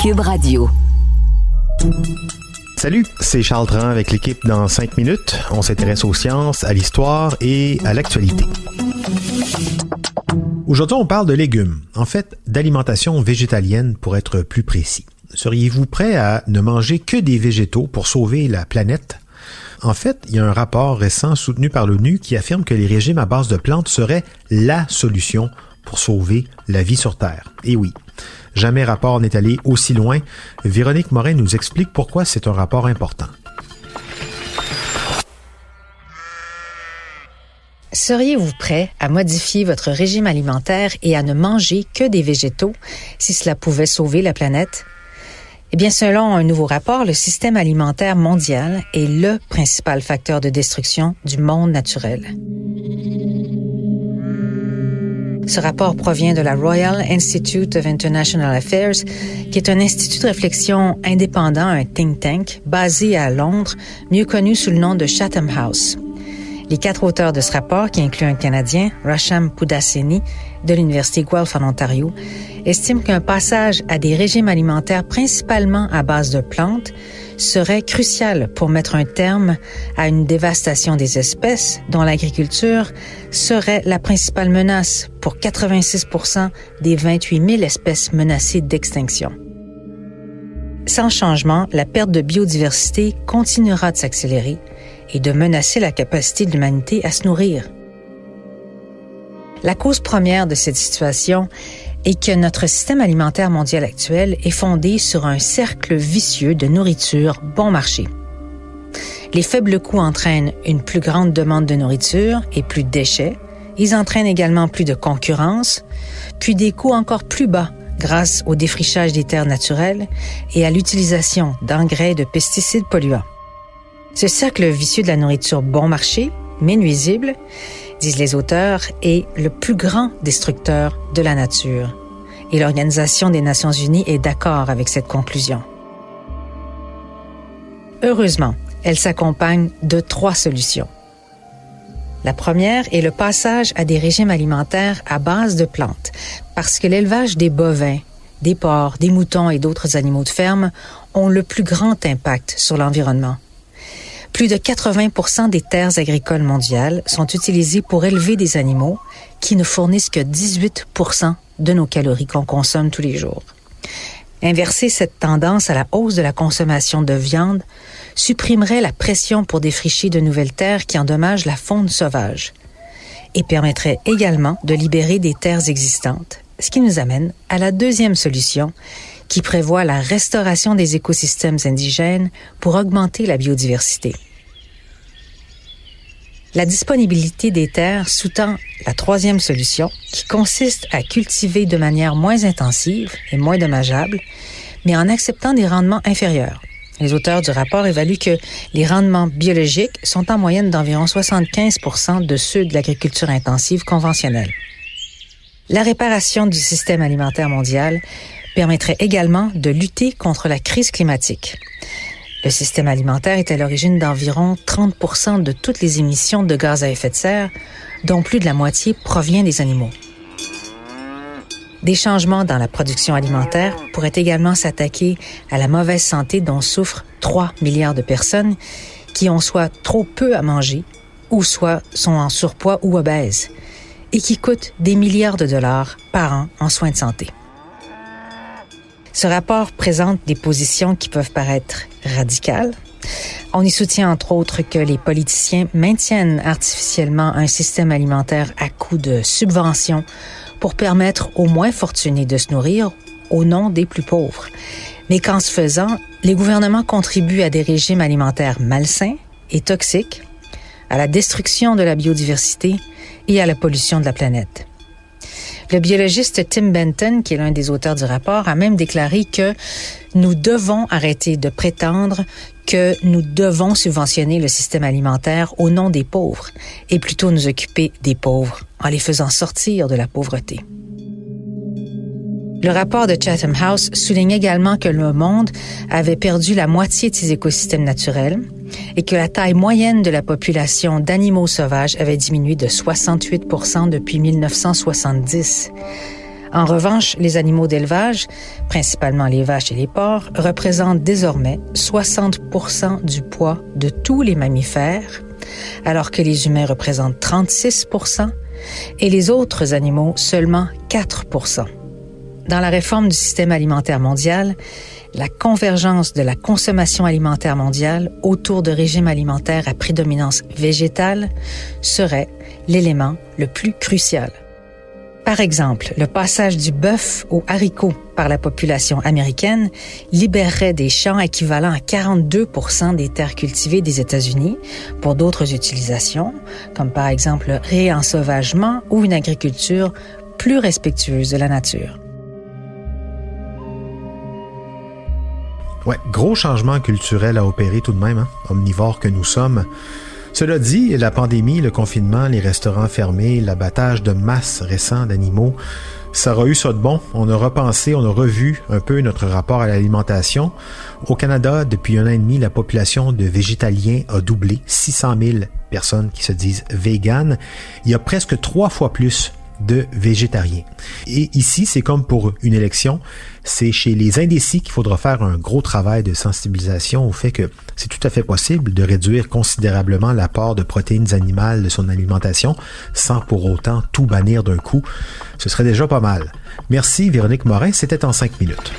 Cube Radio. Salut, c'est Charles Dran avec l'équipe dans 5 minutes. On s'intéresse aux sciences, à l'histoire et à l'actualité. Aujourd'hui, on parle de légumes. En fait, d'alimentation végétalienne pour être plus précis. Seriez-vous prêt à ne manger que des végétaux pour sauver la planète? En fait, il y a un rapport récent soutenu par l'ONU qui affirme que les régimes à base de plantes seraient la solution pour sauver la vie sur Terre. Et oui, jamais rapport n'est allé aussi loin. Véronique Morin nous explique pourquoi c'est un rapport important. Seriez-vous prêt à modifier votre régime alimentaire et à ne manger que des végétaux si cela pouvait sauver la planète? Eh bien, selon un nouveau rapport, le système alimentaire mondial est le principal facteur de destruction du monde naturel. Ce rapport provient de la Royal Institute of International Affairs, qui est un institut de réflexion indépendant, un think tank, basé à Londres, mieux connu sous le nom de Chatham House. Les 4 auteurs de ce rapport, qui incluent un Canadien, Rasham Pudaseni, de l'Université Guelph en Ontario, estiment qu'un passage à des régimes alimentaires principalement à base de plantes serait crucial pour mettre un terme à une dévastation des espèces dont l'agriculture serait la principale menace pour 86% des 28 000 espèces menacées d'extinction. Sans changement, la perte de biodiversité continuera de s'accélérer et de menacer la capacité de l'humanité à se nourrir. La cause première de cette situation est que notre système alimentaire mondial actuel est fondé sur un cercle vicieux de nourriture bon marché. Les faibles coûts entraînent une plus grande demande de nourriture et plus de déchets. Ils entraînent également plus de concurrence, puis des coûts encore plus bas grâce au défrichage des terres naturelles et à l'utilisation d'engrais et de pesticides polluants. Ce cercle vicieux de la nourriture bon marché, mais nuisible, disent les auteurs, est le plus grand destructeur de la nature. Et l'Organisation des Nations Unies est d'accord avec cette conclusion. Heureusement, elle s'accompagne de 3 solutions. La première est le passage à des régimes alimentaires à base de plantes, parce que l'élevage des bovins, des porcs, des moutons et d'autres animaux de ferme ont le plus grand impact sur l'environnement. Plus de 80% des terres agricoles mondiales sont utilisées pour élever des animaux qui ne fournissent que 18% de nos calories qu'on consomme tous les jours. Inverser cette tendance à la hausse de la consommation de viande supprimerait la pression pour défricher de nouvelles terres qui endommagent la faune sauvage et permettrait également de libérer des terres existantes, ce qui nous amène à la deuxième solution qui prévoit la restauration des écosystèmes indigènes pour augmenter la biodiversité. La disponibilité des terres sous-tend la troisième solution, qui consiste à cultiver de manière moins intensive et moins dommageable, mais en acceptant des rendements inférieurs. Les auteurs du rapport évaluent que les rendements biologiques sont en moyenne d'environ 75% de ceux de l'agriculture intensive conventionnelle. La réparation du système alimentaire mondial permettrait également de lutter contre la crise climatique. Le système alimentaire est à l'origine d'environ 30% de toutes les émissions de gaz à effet de serre, dont plus de la moitié provient des animaux. Des changements dans la production alimentaire pourraient également s'attaquer à la mauvaise santé dont souffrent 3 milliards de personnes qui ont soit trop peu à manger ou soit sont en surpoids ou obèses et qui coûtent des milliards de dollars par an en soins de santé. Ce rapport présente des positions qui peuvent paraître radicales. On y soutient entre autres que les politiciens maintiennent artificiellement un système alimentaire à coût de subventions pour permettre aux moins fortunés de se nourrir au nom des plus pauvres. Mais qu'en ce faisant, les gouvernements contribuent à des régimes alimentaires malsains et toxiques, à la destruction de la biodiversité et à la pollution de la planète. Le biologiste Tim Benton, qui est l'un des auteurs du rapport, a même déclaré que nous devons arrêter de prétendre que nous devons subventionner le système alimentaire au nom des pauvres et plutôt nous occuper des pauvres en les faisant sortir de la pauvreté. Le rapport de Chatham House souligne également que le monde avait perdu la moitié de ses écosystèmes naturels et que la taille moyenne de la population d'animaux sauvages avait diminué de 68% depuis 1970. En revanche, les animaux d'élevage, principalement les vaches et les porcs, représentent désormais 60% du poids de tous les mammifères, alors que les humains représentent 36% et les autres animaux seulement 4%. Dans la réforme du système alimentaire mondial, la convergence de la consommation alimentaire mondiale autour de régimes alimentaires à prédominance végétale serait l'élément le plus crucial. Par exemple, le passage du bœuf aux haricots par la population américaine libérerait des champs équivalents à 42% des terres cultivées des États-Unis pour d'autres utilisations, comme par exemple le réensauvagement ou une agriculture plus respectueuse de la nature. Ouais, gros changement culturel à opérer tout de même, omnivores que nous sommes. Cela dit, la pandémie, le confinement, les restaurants fermés, l'abattage de masse récent d'animaux, ça aura eu ça de bon. On a repensé, on a revu un peu notre rapport à l'alimentation. Au Canada, depuis 1 an et demi, la population de végétaliens a doublé. 600 000 personnes qui se disent véganes. Il y a presque 3 fois plus de végétariens. Et ici, c'est comme pour une élection, c'est chez les indécis qu'il faudra faire un gros travail de sensibilisation au fait que c'est tout à fait possible de réduire considérablement l'apport de protéines animales de son alimentation sans pour autant tout bannir d'un coup. Ce serait déjà pas mal. Merci Véronique Morin, c'était en 5 minutes.